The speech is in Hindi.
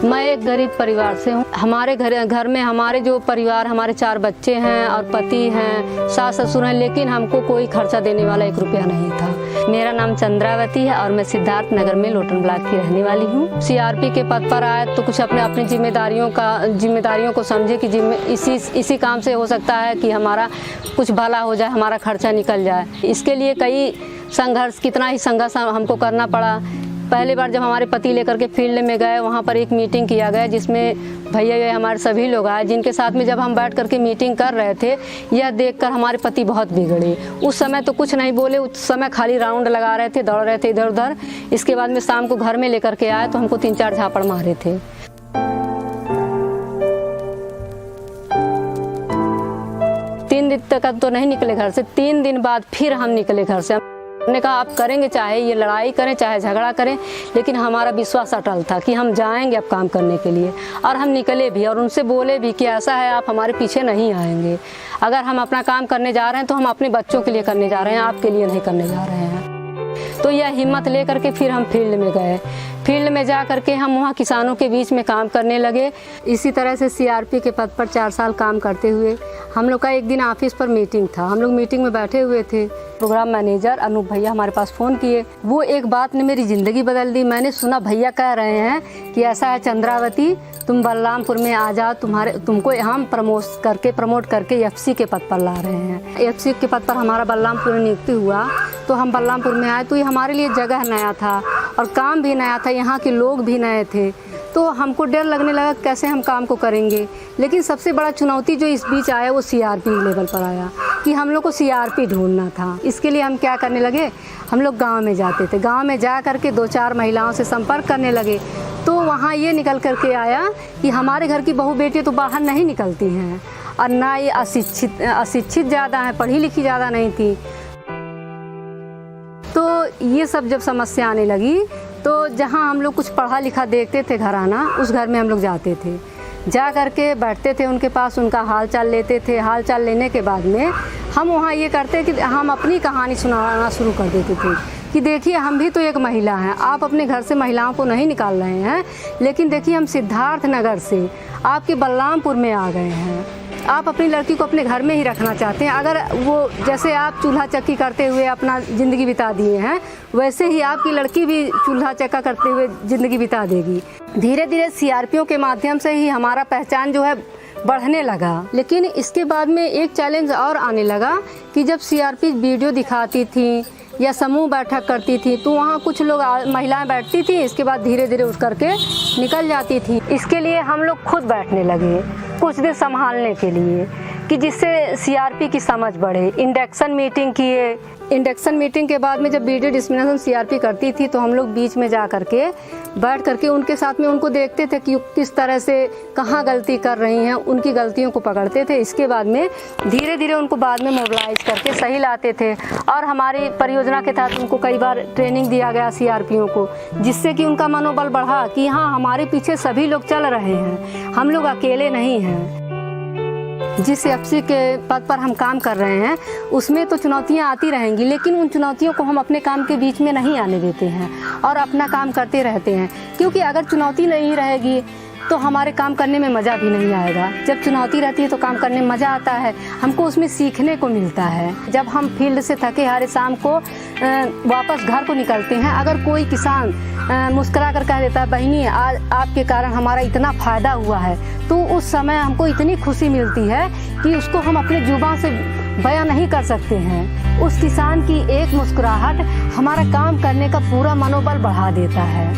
मैं एक गरीब परिवार से हूँ। हमारे घर में हमारे जो परिवार, हमारे 4 बच्चे हैं और पति हैं, सास ससुर हैं, लेकिन हमको कोई खर्चा देने वाला 1 रुपया नहीं था। मेरा नाम चंद्रावती है और मैं सिद्धार्थ नगर में लोटन ब्लॉक की रहने वाली हूँ। सीआरपी के पद पर आए तो कुछ अपनी जिम्मेदारियों को समझे कि इसी काम से हो सकता है कि हमारा कुछ भला हो जाए, हमारा खर्चा निकल जाए। इसके लिए कई संघर्ष, कितना ही संघर्ष हमको करना पड़ा। पहली बार जब हमारे पति लेकर के फील्ड में गए, वहाँ पर एक मीटिंग किया गया जिसमें भैया हमारे सभी लोग आए, जिनके साथ में जब हम बैठ करके मीटिंग कर रहे थे, यह देखकर हमारे पति बहुत बिगड़े। उस समय तो कुछ नहीं बोले, उस समय खाली राउंड लगा रहे थे, दौड़ रहे थे इधर उधर। इसके बाद में शाम को घर में लेकर के आए तो हमको 3-4 झापड़ मारे थे। तीन दिन तक तो नहीं निकले घर से। 3 दिन बाद फिर हम निकले घर से। हमने कहा आप करेंगे, चाहे ये लड़ाई करें, चाहे झगड़ा करें, लेकिन हमारा विश्वास अटल था कि हम जाएंगे अब काम करने के लिए। और हम निकले भी और उनसे बोले भी कि ऐसा है, आप हमारे पीछे नहीं आएंगे। अगर हम अपना काम करने जा रहे हैं तो हम अपने बच्चों के लिए करने जा रहे हैं, आपके लिए नहीं करने जा रहे हैं। तो यह हिम्मत ले करके फिर हम फील्ड में गए। फील्ड में जा करके हम वहाँ किसानों के बीच में काम करने लगे। इसी तरह से सीआरपी के पद पर 4 साल काम करते हुए हम लोग का एक दिन ऑफिस पर मीटिंग था। हम लोग मीटिंग में बैठे हुए थे। प्रोग्राम मैनेजर अनूप भैया हमारे पास फ़ोन किए। वो एक बात ने मेरी ज़िंदगी बदल दी। मैंने सुना भैया कह रहे हैं कि ऐसा है चंद्रावती, तुम बलरामपुर में आ जाओ, तुमको हम प्रमोट करके एफसी के पद पर ला रहे हैं। एफसी के पद पर हमारा बलरामपुर में नियुक्ति हुआ तो हम बलरामपुर में आए। तो ये हमारे लिए जगह नया था और काम भी नया था, यहाँ के लोग भी नए थे। तो हमको डर लगने लगा कैसे हम काम को करेंगे। लेकिन सबसे बड़ा चुनौती जो इस बीच आया वो सीआरपी लेवल पर आया कि हम लोग को सीआरपी ढूंढना था। इसके लिए हम क्या करने लगे, हम लोग गांव में जाते थे। गांव में जा करके 2-4 महिलाओं से संपर्क करने लगे। तो वहाँ ये निकल करके आया कि हमारे घर की बहू बेटी तो बाहर नहीं निकलती हैं और ना ये अशिक्षित ज़्यादा हैं, पढ़ी लिखी ज़्यादा नहीं थी। तो ये सब जब समस्या आने लगी तो जहाँ हम लोग कुछ पढ़ा लिखा देखते थे घराना, उस घर में हम लोग जाते थे। जा करके बैठते थे उनके पास, उनका हाल चाल लेते थे। हाल चाल लेने के बाद में हम वहाँ ये करते कि हम अपनी कहानी सुनाना शुरू कर देते थे कि देखिए हम भी तो एक महिला हैं, आप अपने घर से महिलाओं को नहीं निकाल रहे हैं, लेकिन देखिए हम सिद्धार्थ नगर से आपके बलरामपुर में आ गए हैं। आप अपनी लड़की को अपने घर में ही रखना चाहते हैं। अगर वो जैसे आप चूल्हा चक्की करते हुए अपना ज़िंदगी बिता दिए हैं, वैसे ही आपकी लड़की भी चूल्हा चक्का करते हुए ज़िंदगी बिता देगी। धीरे धीरे सीआरपीओ के माध्यम से ही हमारा पहचान जो है बढ़ने लगा। लेकिन इसके बाद में एक चैलेंज और आने लगा कि जब सीआरपी वीडियो दिखाती थी या समूह बैठक करती थी तो वहाँ कुछ लोग महिलाएं बैठती थी, इसके बाद धीरे धीरे उठ करके निकल जाती थी। इसके लिए हम लोग खुद बैठने लगे कुछ दिन संभालने के लिए कि जिससे सीआरपी की समझ बढ़े। इंडक्शन मीटिंग किए। इंडक्शन मीटिंग के बाद में जब वीडियो डिस्क्रिमिनेशन सीआरपी करती थी तो हम लोग बीच में जा करके बैठ करके उनके साथ में उनको देखते थे कि किस तरह से कहाँ गलती कर रही हैं, उनकी गलतियों को पकड़ते थे। इसके बाद में धीरे धीरे उनको बाद में मोबिलाइज करके सही लाते थे। और हमारी परियोजना के तहत उनको कई बार ट्रेनिंग दिया गया सीआरपीओ को, जिससे कि उनका मनोबल बढ़ा कि हाँ हमारे पीछे सभी लोग चल रहे हैं, हम लोग अकेले नहीं हैं। जिस एफसी के पद पर हम काम कर रहे हैं उसमें तो चुनौतियां आती रहेंगी, लेकिन उन चुनौतियों को हम अपने काम के बीच में नहीं आने देते हैं और अपना काम करते रहते हैं। क्योंकि अगर चुनौती नहीं रहेगी तो हमारे काम करने में मज़ा भी नहीं आएगा। जब चुनौती रहती है तो काम करने में मज़ा आता है, हमको उसमें सीखने को मिलता है। जब हम फील्ड से थके हारे शाम को वापस घर को निकलते हैं, अगर कोई किसान मुस्कुरा कर कह देता है बहनी आज आपके कारण हमारा इतना फ़ायदा हुआ है, तो उस समय हमको इतनी खुशी मिलती है कि उसको हम अपने जुबान से बयां नहीं कर सकते हैं। उस किसान की एक मुस्कुराहट हमारा काम करने का पूरा मनोबल बढ़ा देता है।